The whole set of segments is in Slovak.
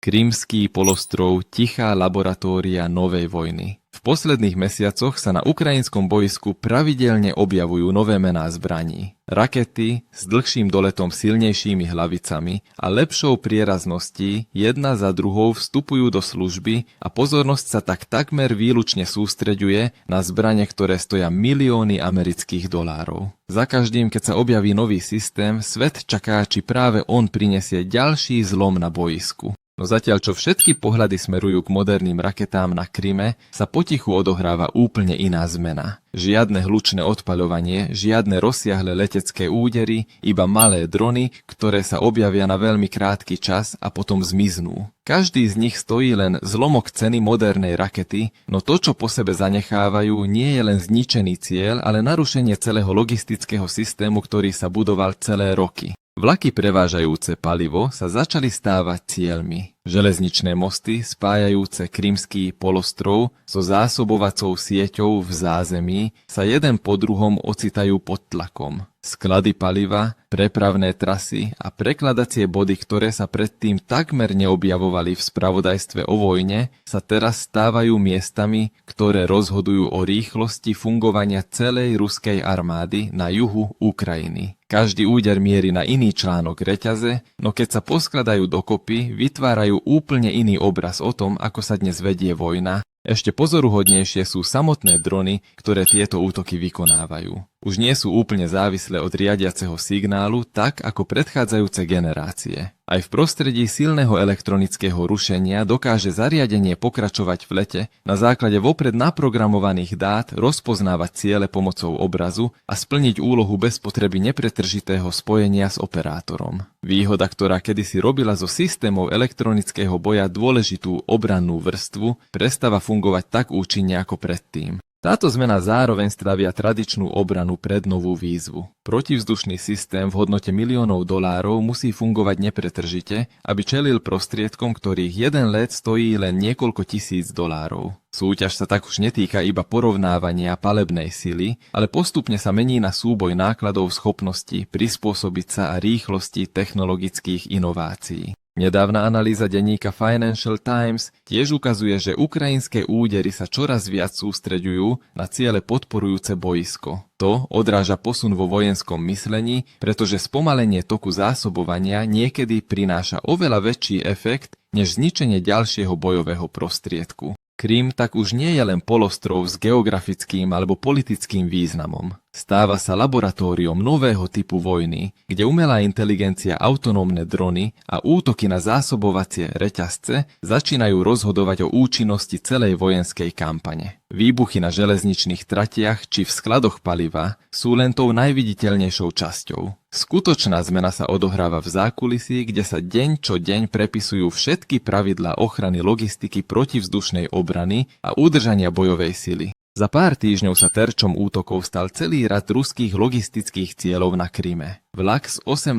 Krymský polostrov, tichá laboratória novej vojny. V posledných mesiacoch sa na ukrajinskom bojsku pravidelne objavujú nové mená zbraní. Rakety s dlhším doletom, silnejšími hlavicami a lepšou prierazností jedna za druhou vstupujú do služby a pozornosť sa tak takmer výlučne sústreďuje na zbrane, ktoré stoja milióny amerických dolárov. Za každým, keď sa objaví nový systém, svet čaká, či práve on prinesie ďalší zlom na bojisku. No zatiaľ, čo všetky pohľady smerujú k moderným raketám na Kryme, sa potichu odohráva úplne iná zmena. Žiadne hlučné odpaľovanie, žiadne rozsiahle letecké údery, iba malé drony, ktoré sa objavia na veľmi krátky čas a potom zmiznú. Každý z nich stojí len zlomok ceny modernej rakety, no to, čo po sebe zanechávajú, nie je len zničený cieľ, ale narušenie celého logistického systému, ktorý sa budoval celé roky. Vlaky prevážajúce palivo sa začali stávať cieľmi. Železničné mosty spájajúce Krymský polostrov so zásobovacou sieťou v zázemí sa jeden po druhom ocitajú pod tlakom. Sklady paliva, prepravné trasy a prekladacie body, ktoré sa predtým takmer neobjavovali v spravodajstve o vojne, sa teraz stávajú miestami, ktoré rozhodujú o rýchlosti fungovania celej ruskej armády na juhu Ukrajiny. Každý úder mierí na iný článok reťaze, no keď sa poskladajú dokopy, vytvárajú úplne iný obraz o tom, ako sa dnes vedie vojna. Ešte pozoruhodnejšie sú samotné drony, ktoré tieto útoky vykonávajú. Už nie sú úplne závislé od riadiaceho signálu, tak ako predchádzajúce generácie. Aj v prostredí silného elektronického rušenia dokáže zariadenie pokračovať v lete na základe vopred naprogramovaných dát, rozpoznávať ciele pomocou obrazu a splniť úlohu bez potreby nepretržitého spojenia s operátorom. Výhoda, ktorá kedysi robila zo systémov elektronického boja dôležitú obrannú vrstvu, prestáva fungovať tak účinne ako predtým. Táto zmena zároveň stavia tradičnú obranu pred novú výzvu. Protivzdušný systém v hodnote miliónov dolárov musí fungovať nepretržite, aby čelil prostriedkom, ktorých jeden let stojí len niekoľko tisíc dolárov. Súťaž sa tak už netýka iba porovnávania palebnej sily, ale postupne sa mení na súboj nákladov, schopností, prispôsobiť sa a rýchlosti technologických inovácií. Nedávna analýza denníka Financial Times tiež ukazuje, že ukrajinské údery sa čoraz viac sústreďujú na ciele podporujúce boisko. To odráža posun vo vojenskom myslení, pretože spomalenie toku zásobovania niekedy prináša oveľa väčší efekt než zničenie ďalšieho bojového prostriedku. Krym tak už nie je len polostrov s geografickým alebo politickým významom. Stáva sa laboratóriom nového typu vojny, kde umelá inteligencia, autonómne drony a útoky na zásobovacie reťazce začínajú rozhodovať o účinnosti celej vojenskej kampane. Výbuchy na železničných tratiach či v skladoch paliva sú len tou najviditeľnejšou časťou. Skutočná zmena sa odohráva v zákulisí, kde sa deň čo deň prepisujú všetky pravidlá ochrany logistiky protivzdušnej obrany a udržania bojovej sily. Za pár týždňov sa terčom útokov stal celý rad ruských logistických cieľov na Kryme. Vlak s 18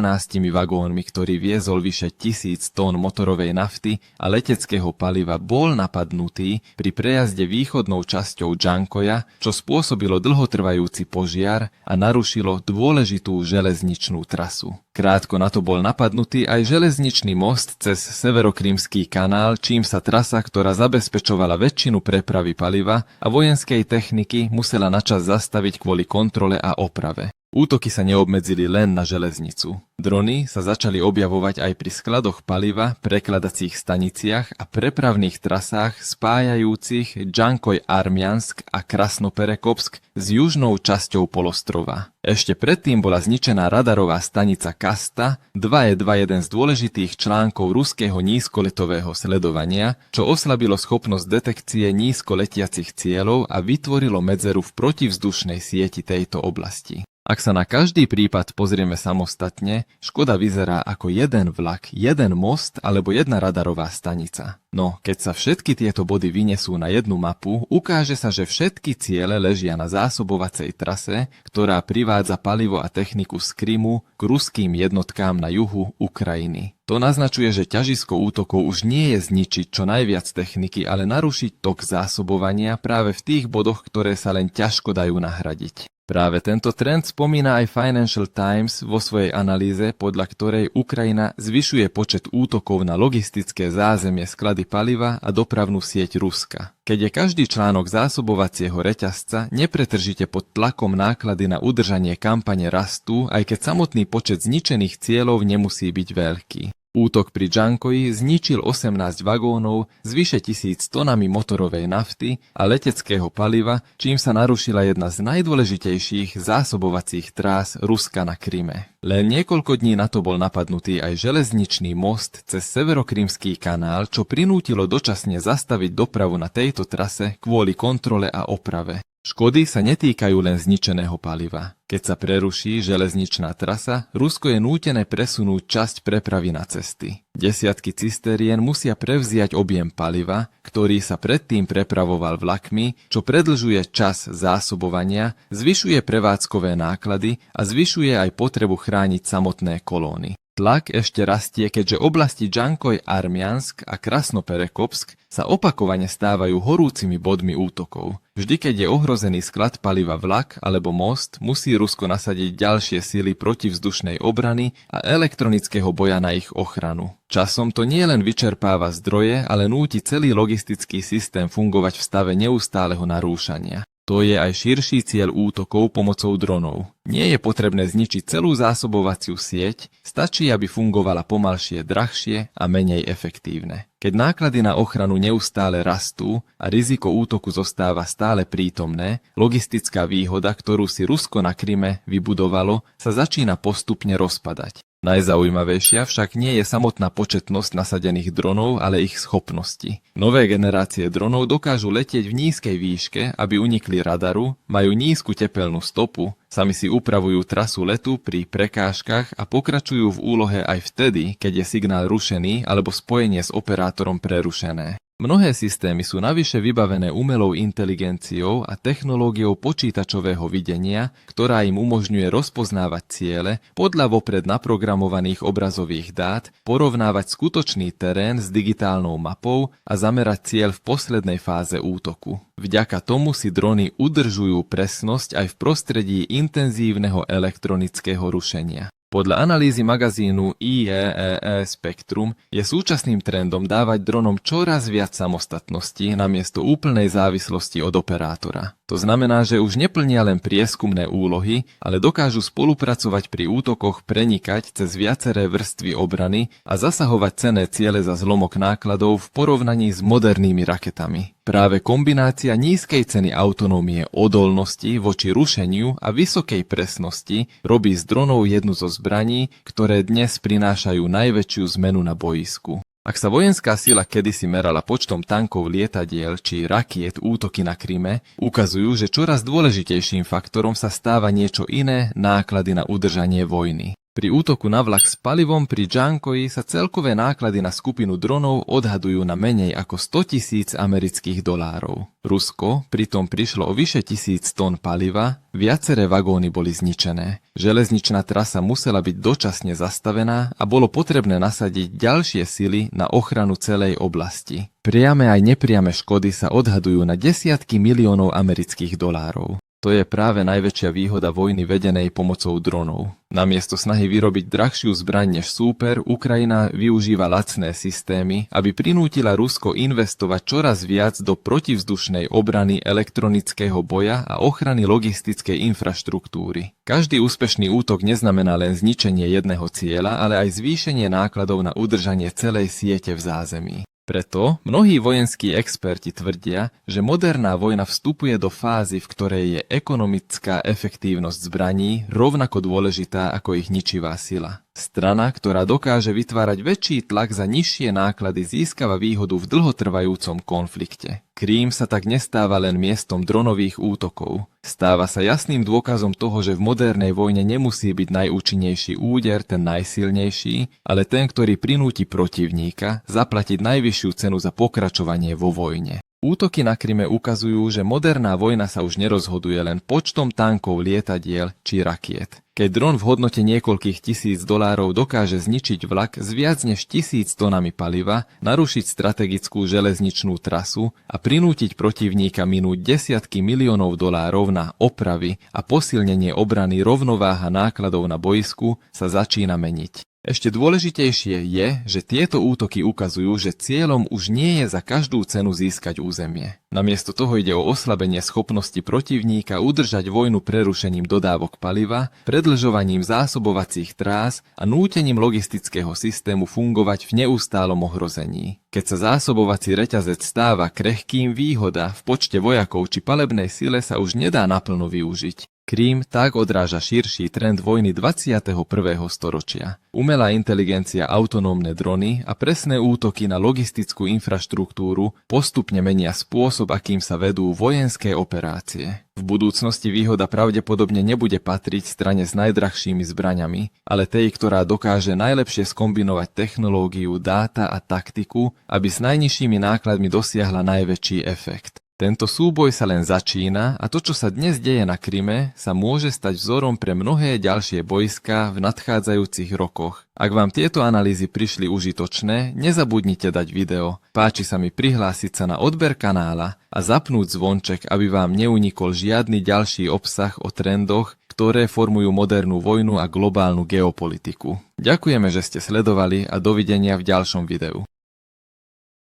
vagónmi, ktorý viezol vyše 1000 tón motorovej nafty a leteckého paliva, bol napadnutý pri prejazde východnou časťou Džankoja, čo spôsobilo dlhotrvajúci požiar a narušilo dôležitú železničnú trasu. Krátko na to bol napadnutý aj železničný most cez Severokrymský kanál, čím sa trasa, ktorá zabezpečovala väčšinu prepravy paliva a vojenskej techniky, musela načas zastaviť kvôli kontrole a oprave. Útoky sa neobmedzili len na železnicu. Drony sa začali objavovať aj pri skladoch paliva, prekladacích staniciach a prepravných trasách spájajúcich Džankoj-Armiansk a Krasnoperekopsk s južnou časťou polostrova. Ešte predtým bola zničená radarová stanica Kasta, 2E2 jeden z dôležitých článkov ruského nízkoletového sledovania, čo oslabilo schopnosť detekcie nízkoletiacich cieľov a vytvorilo medzeru v protivzdušnej sieti tejto oblasti. Ak sa na každý prípad pozrieme samostatne, Škoda vyzerá ako jeden vlak, jeden most alebo jedna radarová stanica. No, keď sa všetky tieto body vynesú na jednu mapu, ukáže sa, že všetky ciele ležia na zásobovacej trase, ktorá privádza palivo a techniku z Krymu k ruským jednotkám na juhu Ukrajiny. To naznačuje, že ťažisko útokov už nie je zničiť čo najviac techniky, ale narušiť tok zásobovania práve v tých bodoch, ktoré sa len ťažko dajú nahradiť. Práve tento trend spomína aj Financial Times vo svojej analýze, podľa ktorej Ukrajina zvyšuje počet útokov na logistické zázemie, sklady paliva a dopravnú sieť Ruska. Keď je každý článok zásobovacieho reťazca nepretržite pod tlakom, náklady na udržanie kampane rastú, aj keď samotný počet zničených cieľov nemusí byť veľký. Útok pri Džankoji zničil 18 vagónov s vyše 1000 tonami motorovej nafty a leteckého paliva, čím sa narušila jedna z najdôležitejších zásobovacích trás Ruska na Kryme. Len niekoľko dní na to bol napadnutý aj železničný most cez Severokrymský kanál, čo prinútilo dočasne zastaviť dopravu na tejto trase kvôli kontrole a oprave. Škody sa netýkajú len zničeného paliva. Keď sa preruší železničná trasa, Rusko je nútené presunúť časť prepravy na cesty. Desiatky cisterien musia prevziať objem paliva, ktorý sa predtým prepravoval vlakmi, čo predlžuje čas zásobovania, zvyšuje prevádzkové náklady a zvyšuje aj potrebu chrániť samotné kolóny. Tlak ešte rastie, keďže oblasti Džankoj, Armiansk a Krasnoperekopsk sa opakovane stávajú horúcimi bodmi útokov. Vždy, keď je ohrozený sklad paliva, vlak alebo most, musí Rusko nasadiť ďalšie sily protivzdušnej obrany a elektronického boja na ich ochranu. Časom to nielen vyčerpáva zdroje, ale núti celý logistický systém fungovať v stave neustáleho narúšania. To je aj širší cieľ útokov pomocou dronov. Nie je potrebné zničiť celú zásobovaciu sieť, stačí, aby fungovala pomalšie, drahšie a menej efektívne. Keď náklady na ochranu neustále rastú a riziko útoku zostáva stále prítomné, logistická výhoda, ktorú si Rusko na Kryme vybudovalo, sa začína postupne rozpadať. Najzaujímavejšia však nie je samotná početnosť nasadených dronov, ale ich schopnosti. Nové generácie dronov dokážu letieť v nízkej výške, aby unikli radaru, majú nízku tepelnú stopu, sami si upravujú trasu letu pri prekážkach a pokračujú v úlohe aj vtedy, keď je signál rušený alebo spojenie s operátorom prerušené. Mnohé systémy sú navyše vybavené umelou inteligenciou a technológiou počítačového videnia, ktorá im umožňuje rozpoznávať ciele podľa vopred naprogramovaných obrazových dát, porovnávať skutočný terén s digitálnou mapou a zamerať cieľ v poslednej fáze útoku. Vďaka tomu si drony udržujú presnosť aj v prostredí intenzívneho elektronického rušenia. Podľa analýzy magazínu IEEE Spectrum je súčasným trendom dávať dronom čoraz viac samostatnosti namiesto úplnej závislosti od operátora. To znamená, že už neplnia len prieskumné úlohy, ale dokážu spolupracovať pri útokoch, prenikať cez viaceré vrstvy obrany a zasahovať cenné ciele za zlomok nákladov v porovnaní s modernými raketami. Práve kombinácia nízkej ceny autonómie, odolnosti voči rušeniu a vysokej presnosti robí z dronov jednu zo zbraní, ktoré dnes prinášajú najväčšiu zmenu na bojisku. Ak sa vojenská sila kedysi merala počtom tankov, lietadiel či rakiet, útoky na Kryme ukazujú, že čoraz dôležitejším faktorom sa stáva niečo iné, náklady na udržanie vojny. Pri útoku na vlak s palivom pri Džankoji sa celkové náklady na skupinu dronov odhadujú na menej ako $100,000 amerických dolárov. Rusko pritom prišlo o vyše 1000 tón paliva, viaceré vagóny boli zničené. Železničná trasa musela byť dočasne zastavená a bolo potrebné nasadiť ďalšie sily na ochranu celej oblasti. Priame aj nepriame škody sa odhadujú na desiatky miliónov amerických dolárov. To je práve najväčšia výhoda vojny vedenej pomocou dronov. Namiesto snahy vyrobiť drahšiu zbraň než súper, Ukrajina využíva lacné systémy, aby prinútila Rusko investovať čoraz viac do protivzdušnej obrany, elektronického boja a ochrany logistickej infraštruktúry. Každý úspešný útok neznamená len zničenie jedného cieľa, ale aj zvýšenie nákladov na udržanie celej siete v zázemí. Preto mnohí vojenskí experti tvrdia, že moderná vojna vstupuje do fázy, v ktorej je ekonomická efektívnosť zbraní rovnako dôležitá ako ich ničivá sila. Strana, ktorá dokáže vytvárať väčší tlak za nižšie náklady, získava výhodu v dlhotrvajúcom konflikte. Krím sa tak nestáva len miestom dronových útokov. Stáva sa jasným dôkazom toho, že v modernej vojne nemusí byť najúčinnejší úder ten najsilnejší, ale ten, ktorý prinúti protivníka zaplatiť najvyššiu cenu za pokračovanie vo vojne. Útoky na Kryme ukazujú, že moderná vojna sa už nerozhoduje len počtom tankov, lietadiel či rakiet. Keď dron v hodnote niekoľkých $1000 dokáže zničiť vlak s viac než 1000 tonami paliva, narušiť strategickú železničnú trasu a prinútiť protivníka minúť desiatky miliónov dolárov na opravy a posilnenie obrany, rovnováha nákladov na bojsku sa začína meniť. Ešte dôležitejšie je, že tieto útoky ukazujú, že cieľom už nie je za každú cenu získať územie. Namiesto toho ide o oslabenie schopnosti protivníka udržať vojnu prerušením dodávok paliva, predĺžovaním zásobovacích trás a nútením logistického systému fungovať v neustálom ohrození. Keď sa zásobovací reťazec stáva krehkým, výhoda v počte vojakov či palebnej sile sa už nedá naplno využiť. Krím tak odráža širší trend vojny 21. storočia. Umelá inteligencia, autonómne drony a presné útoky na logistickú infraštruktúru postupne menia spôsob, akým sa vedú vojenské operácie. V budúcnosti výhoda pravdepodobne nebude patriť strane s najdrahšími zbraňami, ale tej, ktorá dokáže najlepšie skombinovať technológiu, dáta a taktiku, aby s najnižšími nákladmi dosiahla najväčší efekt. Tento súboj sa len začína a to, čo sa dnes deje na Kryme, sa môže stať vzorom pre mnohé ďalšie bojská v nadchádzajúcich rokoch. Ak vám tieto analýzy prišli užitočné, nezabudnite dať video, páči sa mi prihlásiť sa na odber kanála a zapnúť zvonček, aby vám neunikol žiadny ďalší obsah o trendoch, ktoré formujú modernú vojnu a globálnu geopolitiku. Ďakujeme, že ste sledovali a dovidenia v ďalšom videu.